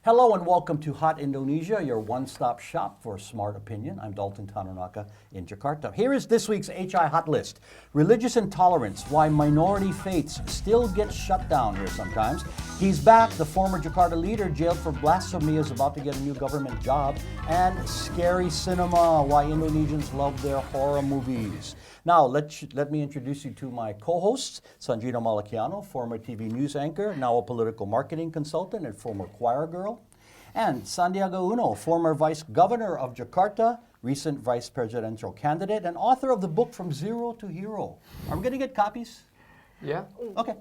Hello and welcome to Hot Indonesia, your one-stop shop for smart opinion. I'm Dalton Tanunaka in Jakarta. Here is this week's HI Hot List. Religious intolerance, why minority faiths still get shut down here sometimes. He's back, the former Jakarta leader jailed for blasphemy is about to get a new government job. And scary cinema, why Indonesians love their horror movies. Now, let me introduce you to my co-hosts, Sanjina Malakiano, former TV news anchor, now a political marketing consultant and former choir girl, and Sandiaga Uno, former vice governor of Jakarta, recent vice presidential candidate, and author of the book From Zero to Hero. Are we going to get copies? Yeah. Okay.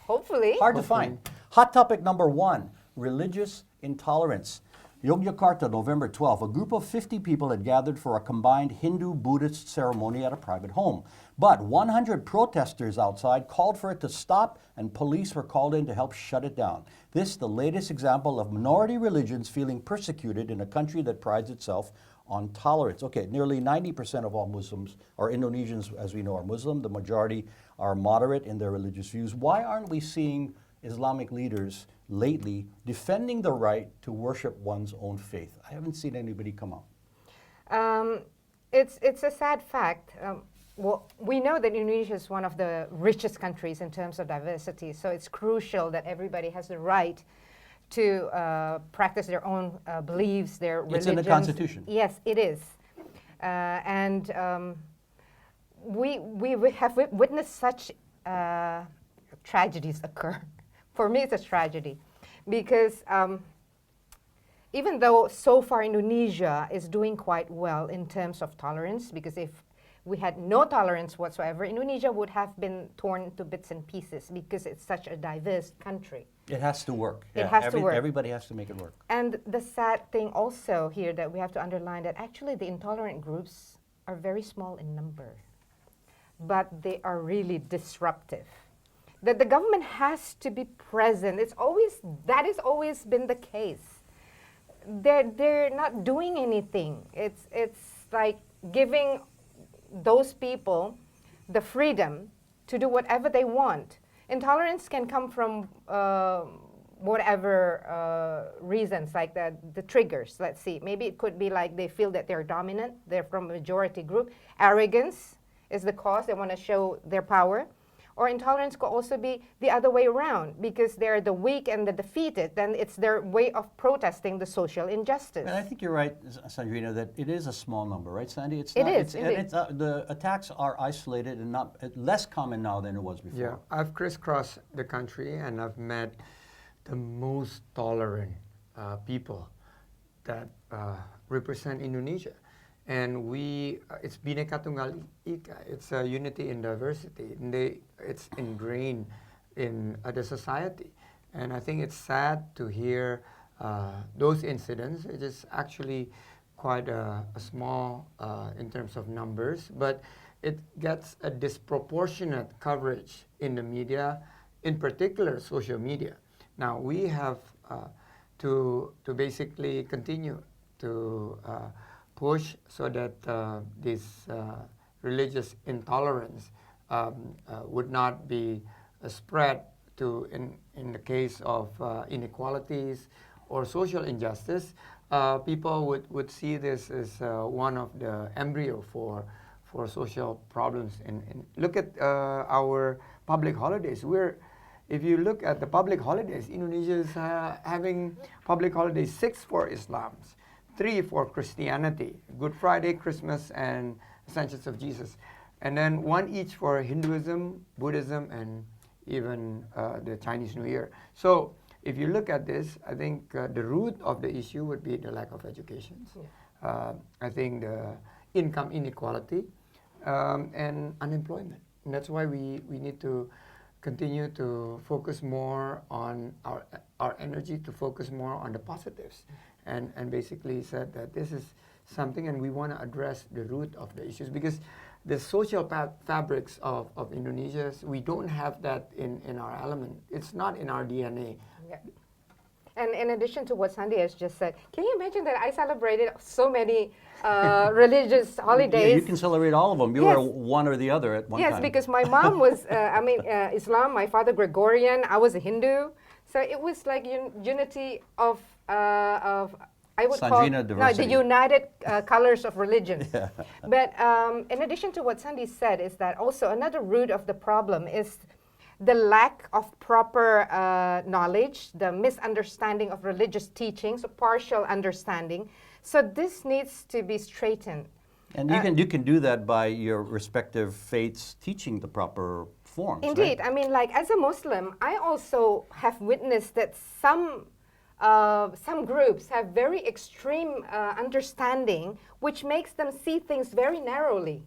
Hopefully. Hard to find. Hot topic number 1, religious intolerance. Yogyakarta, November 12, a group of 50 people had gathered for a combined Hindu-Buddhist ceremony at a private home. But 100 protesters outside called for it to stop, and police were called in to help shut it down. This, the latest example of minority religions feeling persecuted in a country that prides itself on tolerance. Okay, nearly 90% of all Muslims, or Indonesians as we know, are Muslim. The majority are moderate in their religious views. Why aren't we seeing Islamic leaders lately defending the right to worship one's own faith? I haven't seen anybody come out. It's a sad fact. Well, we know that Indonesia is one of the richest countries in terms of diversity, so it's crucial that everybody has the right to practice their own beliefs, their religions. It's in the Constitution. Yes, it is. We have witnessed such tragedies occur. For me, it's a tragedy because even though so far Indonesia is doing quite well in terms of tolerance, because if we had no tolerance whatsoever, Indonesia would have been torn to bits and pieces because it's such a diverse country. It has to work. It has to work. Everybody has to make it work. And the sad thing also here that we have to underline that actually the intolerant groups are very small in number, but they are really disruptive. That the government has to be present. That has always been the case. They're not doing anything. It's like giving those people the freedom to do whatever they want. Intolerance can come from whatever reasons, like the triggers. Let's see. Maybe it could be like they feel that they're dominant. They're from a majority group. Arrogance is the cause. They want to show their power. Or intolerance could also be the other way around, because they're the weak and the defeated, then it's their way of protesting the social injustice. And I think you're right, Sandrina, that it is a small number, right, Sandy? It is. The attacks are isolated and not less common now than it was before. Yeah, I've crisscrossed the country and I've met the most tolerant people that represent Indonesia. And it's Bhinneka Tunggal Ika. It's a unity in diversity. And it's ingrained in the society. And I think it's sad to hear those incidents. It is actually quite a small in terms of numbers, but it gets a disproportionate coverage in the media, in particular social media. Now we have to basically continue to push so that this religious intolerance would not be spread to, in the case of inequalities or social injustice. People would see this as one of the embryo for social problems. And look at our public holidays. If you look at the public holidays, Indonesia is having public holidays 6 for Islams, 3 for Christianity, Good Friday, Christmas, and Ascension of Jesus. And then 1 each for Hinduism, Buddhism, and even the Chinese New Year. So if you look at this, I think the root of the issue would be the lack of education. Yeah. I think the income inequality and unemployment. And that's why we need to continue to focus more on our energy, to focus more on the positives. And basically said that this is something, and we want to address the root of the issues, because the social fabrics of Indonesia, we don't have that in our element. It's not in our DNA. Yeah. And in addition to what Sandy has just said, can you imagine that I celebrated so many religious holidays? Yeah, you can celebrate all of them. You were one or the other at one time. Yes, because my mom was, Islam, my father Gregorian, I was a Hindu. So it was like unity of of, I would Sandrina call diversity. the united colors of religion. But in addition to what Sandy said, is that also another root of the problem is the lack of proper knowledge, the misunderstanding of religious teachings, or partial understanding. So this needs to be straightened. And you can do that by your respective faiths teaching the proper forms. Indeed. Right? I mean, like as a Muslim, I also have witnessed that some groups have very extreme understanding, which makes them see things very narrowly.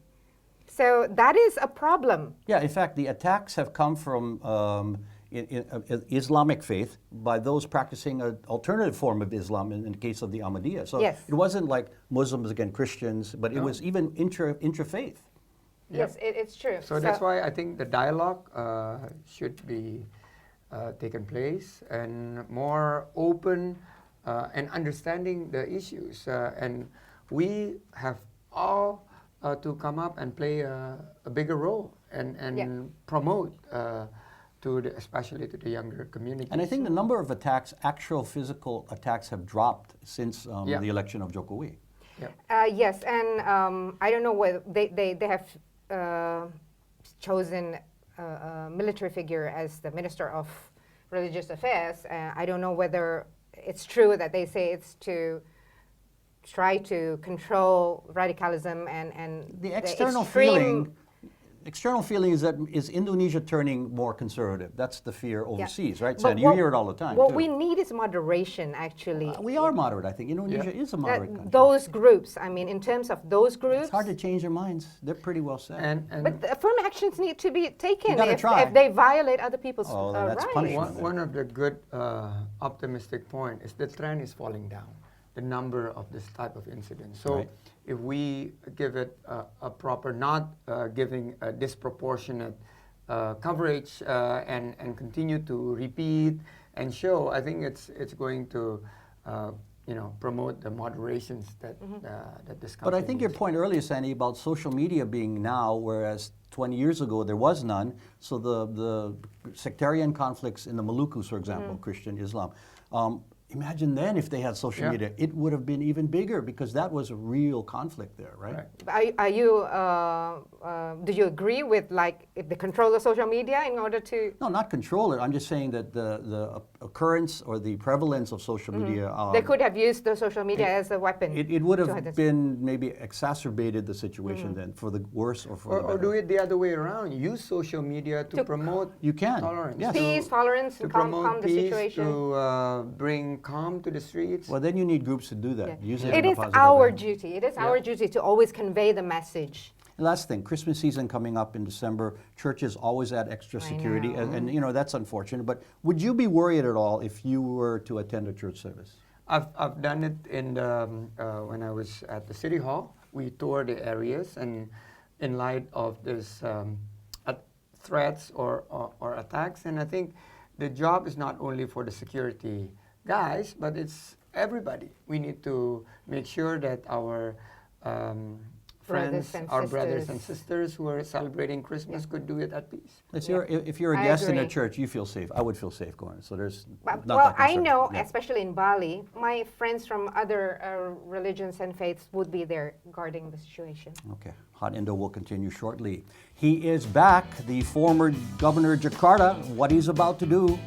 So that is a problem. Yeah, in fact, the attacks have come from Islamic faith by those practicing an alternative form of Islam in the case of the Ahmadiyya. So Yes. it wasn't like Muslims against Christians, but it was even intra-faith. Yes, it's true. So that's why I think the dialogue should be taken place, and more open and understanding the issues. And we have all to come up and play a bigger role and promote especially to the younger community. And I think the number of attacks, actual physical attacks, have dropped since the election of Jokowi. Yes, and I don't know whether they have chosen a military figure as the Minister of Religious Affairs. I don't know whether it's true that they say it's to try to control radicalism and The external feeling is that is Indonesia turning more conservative. That's the fear overseas, right, Sandy? You hear it all the time. What too. we need is moderation, actually. We are moderate, I think. Indonesia is a moderate country. Those groups, I mean, in terms of those groups. It's hard to change their minds. They're pretty well set. But firm actions need to be taken if they violate other people's that's rights. punishment. One of the good optimistic point is the trend is falling down, the number of this type of incidents. So if we give it a proper, not giving a disproportionate coverage and continue to repeat and show, I think it's going to promote the moderations that this country But I think your needs. point earlier, Sandy, about social media being now, whereas 20 years ago there was none. So the sectarian conflicts in the Malukus, for example, Christian Islam. Imagine then if they had social media, it would have been even bigger because that was a real conflict there, right? Are you? Do you agree with if they control the social media in order to? No, not control it. I'm just saying that the occurrence or the prevalence of social media. They could have used the social media as a weapon. It would have been maybe exacerbated the situation then for the worse or for the better. Or do it the other way around. Use social media to promote tolerance. Yes. Peace, tolerance, to calm promote the peace, situation. to bring calm to the streets. Well, then you need groups to do that. Use it It in a is positive our way. duty. It is our duty to always convey the message. Last thing, Christmas season coming up in December. Churches always add extra security, and that's unfortunate. But would you be worried at all if you were to attend a church service? I've done it in the, when I was at the city hall. We toured the areas, and in light of this threats or attacks, and I think the job is not only for the security guys, but it's everybody. We need to make sure that our friends, our brothers and sisters who are celebrating Christmas could do it at peace. If you're a I guest in a agree. church, you feel safe. I would feel safe going. So there's not Well, that I concern. know, Yeah. especially in Bali, my friends from other religions and faiths would be there guarding the situation. Okay, Hot Indo will continue shortly. He is back, the former governor of Jakarta, what he's about to do.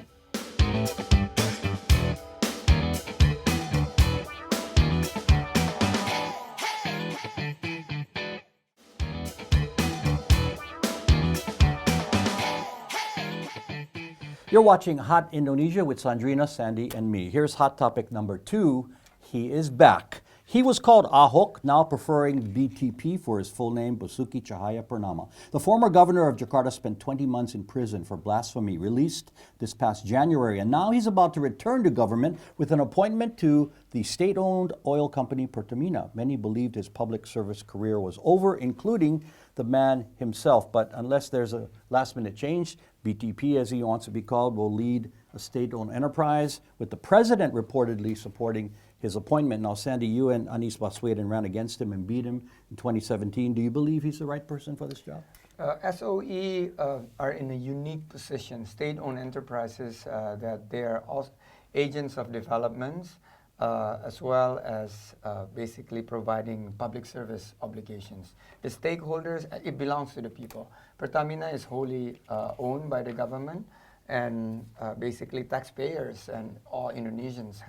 You're watching Hot Indonesia with Sandrina, Sandy, and me. Here's hot topic number 2. He is back. He was called Ahok, now preferring BTP for his full name, Basuki Cahaya Purnama. The former governor of Jakarta spent 20 months in prison for blasphemy, released this past January. And now he's about to return to government with an appointment to the state-owned oil company Pertamina. Many believed his public service career was over, including the man himself. But unless there's a last-minute change, BTP, as he wants to be called, will lead a state-owned enterprise, with the president reportedly supporting his appointment. Now, Sandy, you and Anies Baswedan ran against him and beat him in 2017. Do you believe he's the right person for this job? SOE are in a unique position, state-owned enterprises that they are also agents of developments, as well as basically providing public service obligations. The stakeholders, it belongs to the people. Pertamina is wholly owned by the government, and basically taxpayers and all Indonesians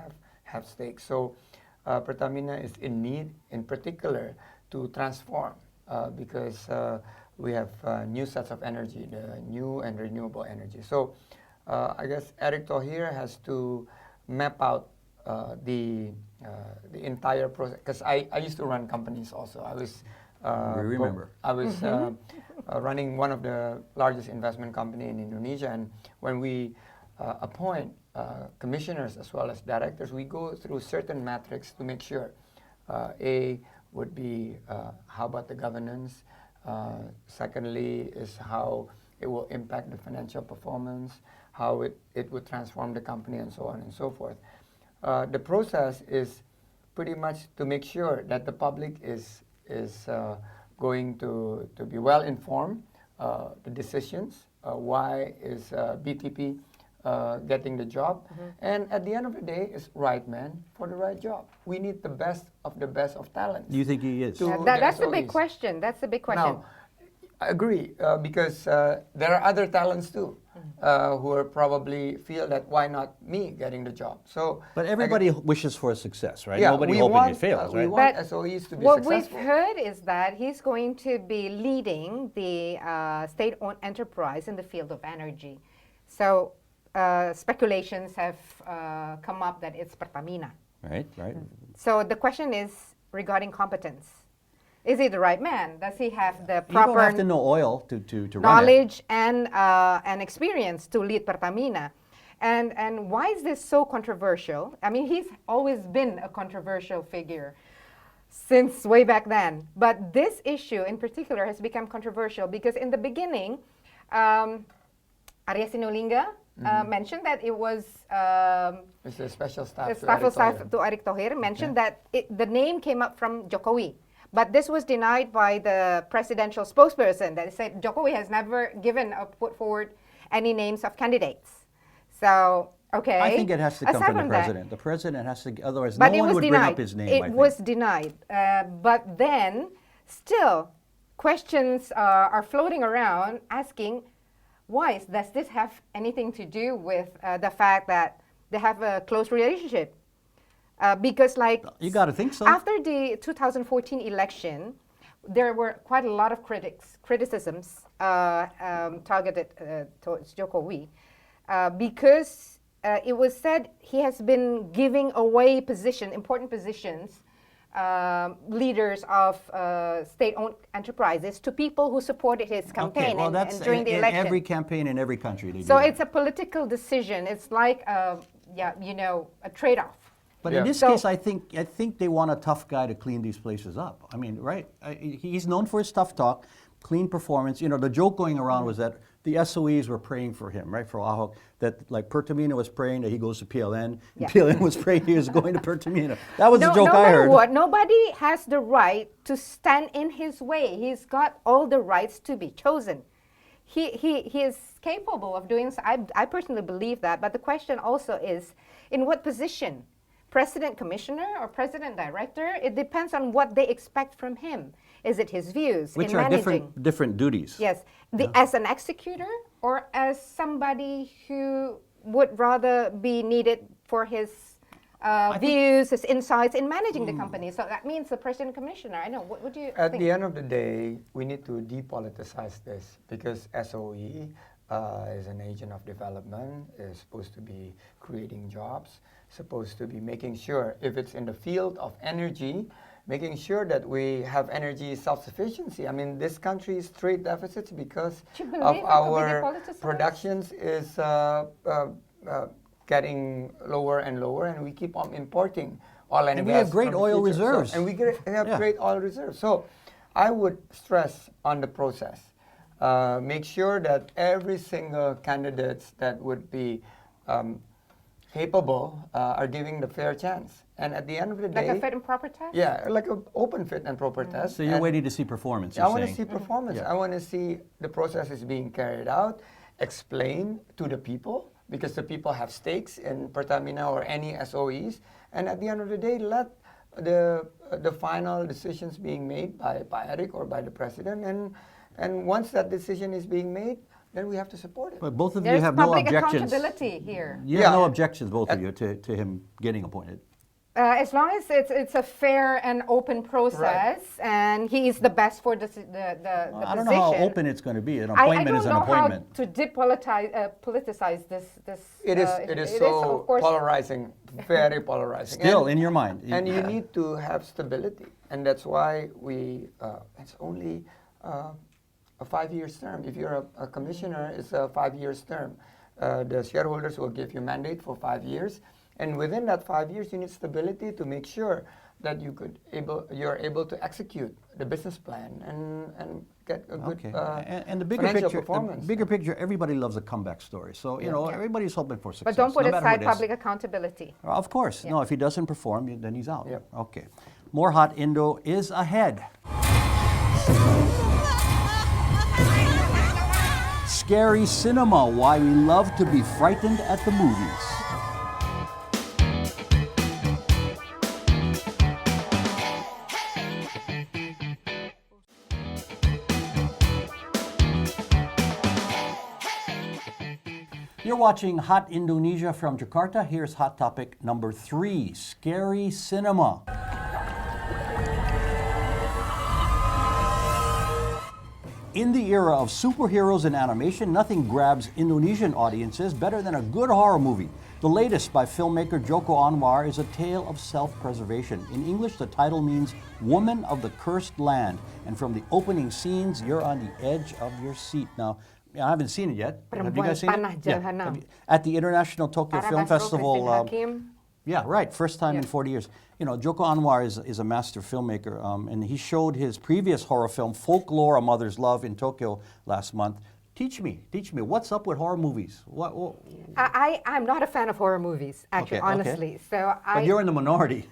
have stakes. So Pertamina is in need, in particular, to transform because we have new sets of energy, the new and renewable energy. So I guess Eric Thohir has to map out the entire process, because I used to run companies also. I was We remember. I was running one of the largest investment company in Indonesia, and when we appoint commissioners as well as directors, we go through certain metrics to make sure. A would be how about the governance. Secondly is how it will impact the financial performance, how it would transform the company, and so on and so forth. The process is pretty much to make sure that the public is going to be well informed, the decisions, why is BTP getting the job, and at the end of the day, is right man for the right job. We need the best of talent. Do you think he is? That's the big question. That's the big question. Now, I agree, because there are other talents too, who are probably feel that why not me getting the job. So, But everybody wishes for success, right? yeah, Nobody we hoping want, it fails, we right? want But SOEs to be what successful. we've heard is that he's going to be leading the state-owned enterprise in the field of energy. So speculations have come up that it's Pertamina. Right, right. So the question is regarding competence. Is he the right man? Does he have the You don't proper have to know oil to run it. knowledge and experience to lead Pertamina? And why is this so controversial? I mean, he's always been a controversial figure since way back then. But this issue in particular has become controversial because in the beginning, Arya Sinulinga mentioned that it was It's a special staff. the to staff Eric of staff Thohir. to Erick Thohir mentioned that the name came up from Jokowi. But this was denied by the presidential spokesperson that said Jokowi has never given or put forward any names of candidates. So, okay. I think it has to come aside from the that, president. The president has to, otherwise but no it one was would denied. bring up his name, I It think. was denied. But then, still, questions are floating around asking, why? Does this have anything to do with the fact that they have a close relationship? Because, like, You got to think so. after the 2014 election, there were quite a lot of criticisms targeted towards Jokowi because it was said he has been giving away important positions, leaders of state-owned enterprises to people who supported his campaign Okay, well, that's and during the in election. every campaign in every country. They So do that. it's a political decision. It's like, a trade-off. But Yeah. in this So- case, I think they want a tough guy to clean these places up. I mean, right? He's known for his tough talk, clean performance. You know, the joke going around was that the SOEs were praying for him, right? For Ahok, that like Pertamina was praying that he goes to PLN, and Yeah. PLN was praying he was going to Pertamina. That was the No joke I matter heard. what, nobody has the right to stand in his way. He's got all the rights to be chosen. He is capable of doing so. I personally believe that. But the question also is, in what position? President commissioner or president director? It depends on what they expect from him. Is it his views Which in are managing? different duties. Yes, as an executor or as somebody who would rather be needed for his views, his insights in managing the company. So that means the president commissioner. I know. What would you At think? the end of the day, we need to depoliticize this because SOE is an agent of development, is supposed to be creating jobs, supposed to be making sure, if it's in the field of energy, making sure that we have energy self-sufficiency. I mean, this country's trade deficits because Do you believe of it could be our depoliticized? productions is getting lower and lower, and we keep on importing oil and And gas. we have great from the oil future. reserves. So, and we have Yeah. great oil reserves. So I would stress on the process. Make sure that every single candidates that would be capable are giving the fair chance. And at the end of the Like day, a fit and proper test? yeah, like an open, fit, and proper test. So you're And waiting to see performance, I you're want to saying. see performance. Yeah. I want to see the process is being carried out, explained to the people, because the people have stakes in Pertamina or any SOEs, And at the end of the day, let the final decisions being made by Eric or by the president. And once that decision is being made, then we have to support it. But both of you There's have no public objections. accountability here. You have Yeah. no objections, both of you, to him getting appointed. As long as it's a fair and open process, and he is the best for the Well, I position. don't know how open it's going to be. An I appointment don't is an know appointment. how to politicize this. It is so of course, polarizing, very polarizing. Still, And- in your mind. And you need to have stability, and that's why it's only a 5-year term. If you're a commissioner, it's a 5-year term. The shareholders will give you mandate for 5 years, and within that 5 years, you need stability to make sure that you're able to execute the business plan and get a good Okay. And the bigger financial picture, performance. the bigger picture, everybody loves a comeback story. So, you know, Yeah. everybody's hoping for success. but don't put no matter aside who it is. public accountability. Of course. Yeah. No, if he doesn't perform, then he's out. Yep. Okay. More Hot Indo is ahead. Scary cinema, why we love to be frightened at the movies. You're watching Hot Indonesia from Jakarta. Here's hot topic number 3, scary cinema. In the era of superheroes and animation, nothing grabs Indonesian audiences better than a good horror movie. The latest by filmmaker Joko Anwar is a tale of self-preservation. In English, the title means Woman of the Cursed Land. And from the opening scenes, you're on the edge of your seat. Now, I haven't seen it yet. Have you guys seen Perempuan it? Panah Jahanam. Have you- At the International Tokyo Film Festival. Yeah, right. First time in Yeah. 40 years. You know, Joko Anwar is a master filmmaker, and he showed his previous horror film, Folklore: A Mother's Love, in Tokyo last month. Teach me, what's up with horror movies? I'm not a fan of horror movies, actually, Okay, okay. honestly. So But you're in the minority.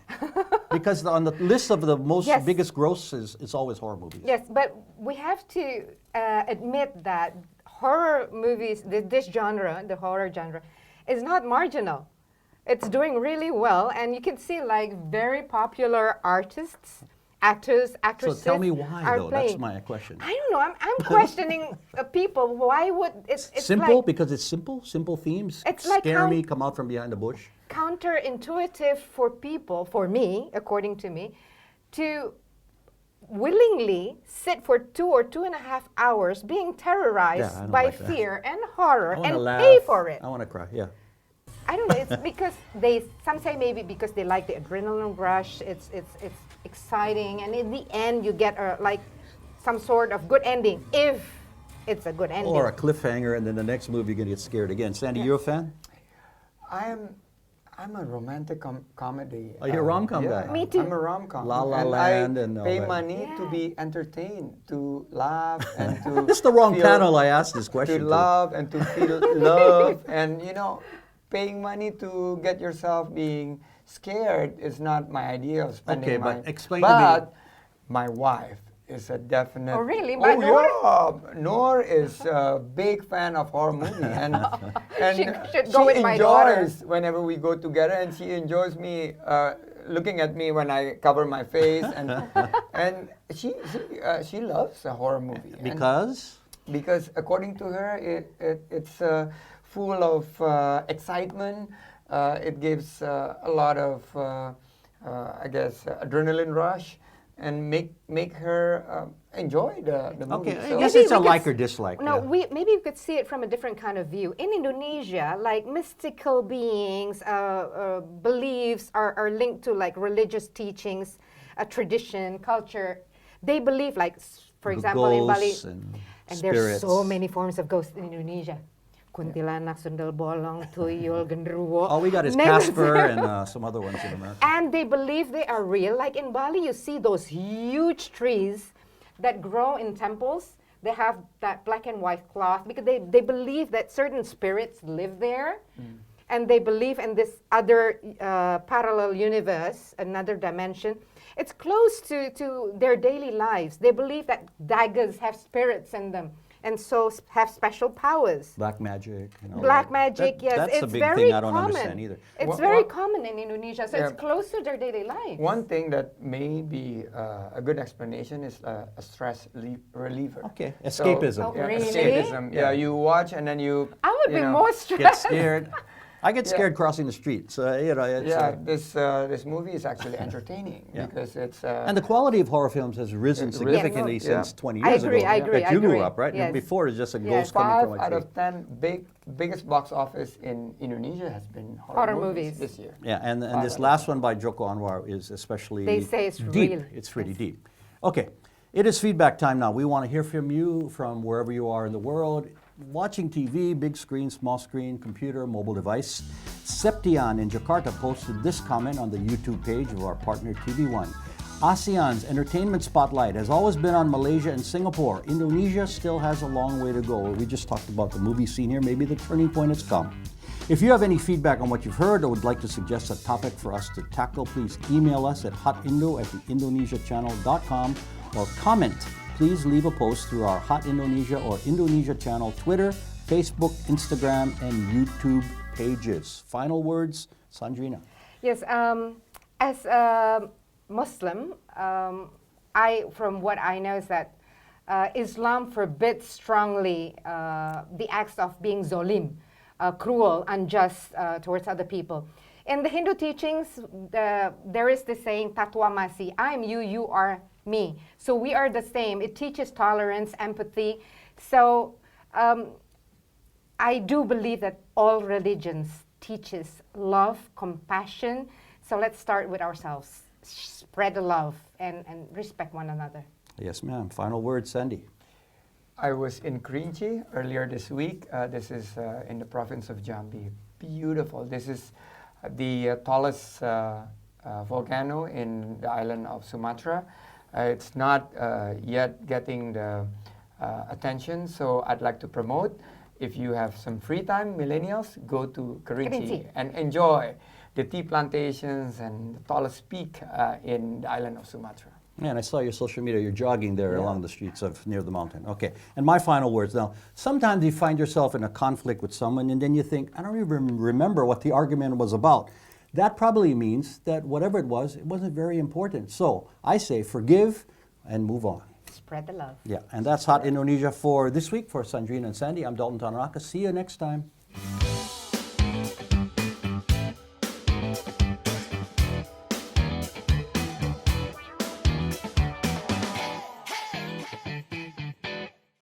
Because on the list of the most Yes. biggest grosses, it's always horror movies. Yes, but we have to admit that horror movies, this genre, the horror genre, is not marginal. It's doing really well, and you can see like very popular artists, actors, actresses. So tell me why, are though. playing. That's my question. I don't know. I'm questioning people. Why would it's Simple? like Because it's simple? Simple themes? It's like Scare how- me, come out from behind the bush? counterintuitive for people, for me, according to me, to willingly sit for 2 or 2.5 hours being terrorized Yeah, I don't by like that. fear and horror I want and to laugh. pay for it. I want to cry, yeah. I don't know. It's because some say maybe because they like the adrenaline rush. It's exciting, and in the end you get like some sort of good ending if it's a good ending. Or a cliffhanger, and then the next movie you're going to get scared again. Sandy, you a fan? I'm a romantic comedy. Oh, you're a rom-com yeah, guy. Me too. I'm a rom-com. La La and Land I and all pay that. money to Yeah. be entertained, to laugh and to. This is the wrong feel- panel I asked this To question to. love and to feel love, and paying money to get yourself being scared is not my idea of spending Okay, my. but explain to me- But my wife is a definite. Oh, really? Oh, But Noor? yeah. Noor is a big fan of horror movie, and should go with my daughter. enjoys whenever we go together, and she enjoys me looking at me when I cover my face, and she loves a horror movie. And because according to her, it's full of excitement. It gives a lot of, I guess, adrenaline rush, and make her enjoy the movie. Okay, I So- guess Maybe it's a we could like or dislike. No, yeah. maybe we could see it from a different kind of view. In Indonesia, like mystical beings, beliefs are linked to like religious teachings, a tradition, culture. They believe, like, for example, in Bali, Ghosts and there's so spirits. many forms of ghosts in Indonesia. Kuntilanak, sundel bolong, tuyul, genderuwo. All we got is Name it. Casper and some other ones in America. And they believe they are real. Like in Bali, you see those huge trees that grow in temples. They have that black and white cloth because they believe that certain spirits live there. And they believe in this other parallel universe, another dimension. It's close to their daily lives. They believe that daggers have spirits in them. and so have special powers. Black magic. And all Black that. magic, yes, That's it's a big very thing I don't common. understand either. It's Wha- very wha- common in Indonesia, so Yeah. it's close to their daily life. One thing that may be a good explanation is a stress reliever. Okay, So- escapism. Oh, Yeah, really? escapism. Yeah, you watch and then you. I would you be know, more Get stressed. scared. I get Yeah. scared crossing the street. So, you know, it's, Yeah, this movie is actually entertaining Yeah. because it's. and the quality of horror films has risen It risen significantly up, yeah. since 20 I years agree, ago. I agree, That I you grew agree. up, right? Yes. Before, it's just a Yes. ghost coming 5 from a out tree. of 10 biggest box office in Indonesia has been Horror movies. this year. Yeah, and Five this out of last one by Joko Anwar is especially They say it's deep. real. It's pretty Yes. deep. Okay, it is feedback time now. We want to hear from you from wherever you are in the world. Watching TV, big screen, small screen, computer, mobile device. Septian in Jakarta posted this comment on the YouTube page of our partner TV One. ASEAN's entertainment spotlight has always been on Malaysia and Singapore. Indonesia still has a long way to go. We just talked about the movie scene here. Maybe the turning point has come. If you have any feedback on what you've heard or would like to suggest a topic for us to tackle, please email us at hotindo@theindonesiachannel.com or comment. Please leave a post through our Hot Indonesia or Indonesia channel, Twitter, Facebook, Instagram, and YouTube pages. Final words, Sandrina. Yes, as a Muslim, from what I know is that Islam forbids strongly the acts of being zolim, cruel, unjust towards other people. In the Hindu teachings, there is the saying, Tatwa Masi, I am you, you are me. So we are the same. It teaches tolerance, empathy. So I do believe that all religions teaches love, compassion. So let's start with ourselves. Spread the love and respect one another. Yes, ma'am. Final words, Sandy. I was in Kerinci earlier this week. This is in the province of Jambi. Beautiful. This is the tallest volcano in the island of Sumatra. It's not yet getting the attention, so I'd like to promote. If you have some free time, millennials, go to Kerinci and enjoy the tea plantations and the tallest peak in the island of Sumatra. Yeah, and I saw your social media. You're jogging there Yeah. along the streets of near the mountain. Okay. And my final words now. Sometimes you find yourself in a conflict with someone, and then you think, I don't even remember what the argument was about. That probably means that whatever it wasn't very important. So I say forgive and move on. Spread the love. Yeah, and that's Hot Indonesia for this week. For Sandrina and Sandy, I'm Dalton Tanaka. See you next time.